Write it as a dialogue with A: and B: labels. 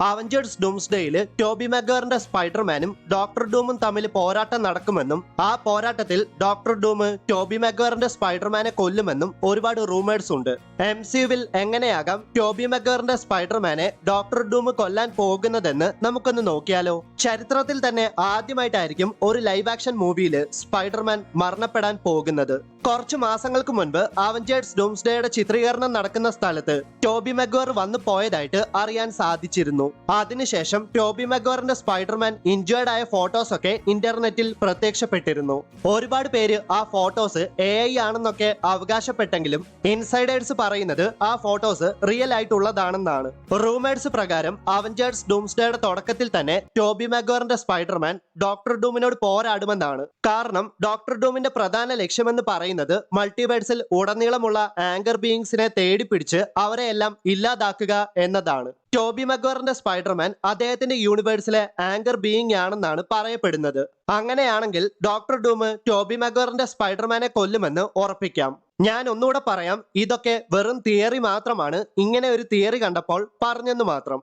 A: Avengers ഡൂംസ്ഡേയിൽ Toby മാഗ്വയറിന്റെ സ്പൈഡർമാനും doctor ഡൂമും തമ്മിൽ പോരാട്ടം നടക്കുമെന്നും ആ പോരാട്ടത്തിൽ ഡോക്ടർ ഡൂം ടോബി മാഗ്വയറിന്റെ സ്പൈഡർമാനെ കൊല്ലുമെന്നും ഒരുപാട് റൂമേഴ്സ് ഉണ്ട്. MCUവിൽ എങ്ങനെയാകാം ടോബി മാഗ്വയറിന്റെ സ്പൈഡർമാനെ ഡോക്ടർ ഡൂം കൊല്ലാൻ പോകുന്നതെന്ന് നമുക്കൊന്ന് നോക്കിയാലോ. ചരിത്രത്തിൽ തന്നെ ആദ്യമായിട്ടായിരിക്കും ഒരു ലൈവ് ആക്ഷൻ മൂവിയിൽ സ്പൈഡർമാൻ മരണപ്പെടാൻ പോകുന്നത്. കുറച്ചു മാസങ്ങൾക്ക് മുൻപ് അവഞ്ചേഴ്സ് ഡൂംസ്ഡേയുടെ ചിത്രീകരണം നടക്കുന്ന സ്ഥലത്ത് ടോബി മാഗ്വയർ വന്നു പോയതായിട്ട് അറിയാൻ സാധിച്ചിരുന്നു. അതിനുശേഷം ടോബി മാഗ്വയറിന്റെ സ്പൈഡർമാൻ ഇൻജേർഡ് ആയ ഫോട്ടോസ് ഒക്കെ ഇന്റർനെറ്റിൽ പ്രത്യക്ഷപ്പെട്ടിരുന്നു. ഒരുപാട് പേര് ആ ഫോട്ടോസ് AI ആണെന്നൊക്കെ അവകാശപ്പെട്ടെങ്കിലും ഇൻസൈഡേഴ്സ് പറയുന്നത് ആ ഫോട്ടോസ് റിയൽ ആയിട്ടുള്ളതാണെന്നാണ്. റൂമേഴ്സ് പ്രകാരം അവഞ്ചേഴ്സ് ഡൂംസ്ഡേയുടെ തുടക്കത്തിൽ തന്നെ ടോബി മാഗ്വയറിന്റെ സ്പൈഡർമാൻ ഡോക്ടർ ഡൂമിനോട് പോരാടുമെന്നാണ്. കാരണം ഡോക്ടർ ഡൂമിന്റെ പ്രധാന ലക്ഷ്യമെന്ന് പറയുന്നത് മൾട്ടിവേഴ്സിൽ ഉടനീളമുള്ള ആങ്കർ ബീയിങ്സിനെ തേടിപ്പിടിച്ച് അവരെ എല്ലാം ഇല്ലാതാക്കുക എന്നതാണ്. ടോബി മാഗ്വയറിന്റെ സ്പൈഡർമാൻ അദ്ദേഹത്തിന്റെ യൂണിവേഴ്സിലെ ആങ്കർ ബീയിങ് ആണെന്നാണ് പറയപ്പെടുന്നത്. അങ്ങനെയാണെങ്കിൽ ഡോക്ടർ ഡൂം ടോബി മാഗ്വയറിന്റെ സ്പൈഡർമാനെ കൊല്ലുമെന്ന് ഉറപ്പിക്കാം. ഞാൻ ഒന്നുകൂടെ പറയാം, ഇതൊക്കെ വെറും തിയറി മാത്രമാണ്. ഇങ്ങനെ ഒരു തിയറി കണ്ടപ്പോൾ പറഞ്ഞെന്ന് മാത്രം.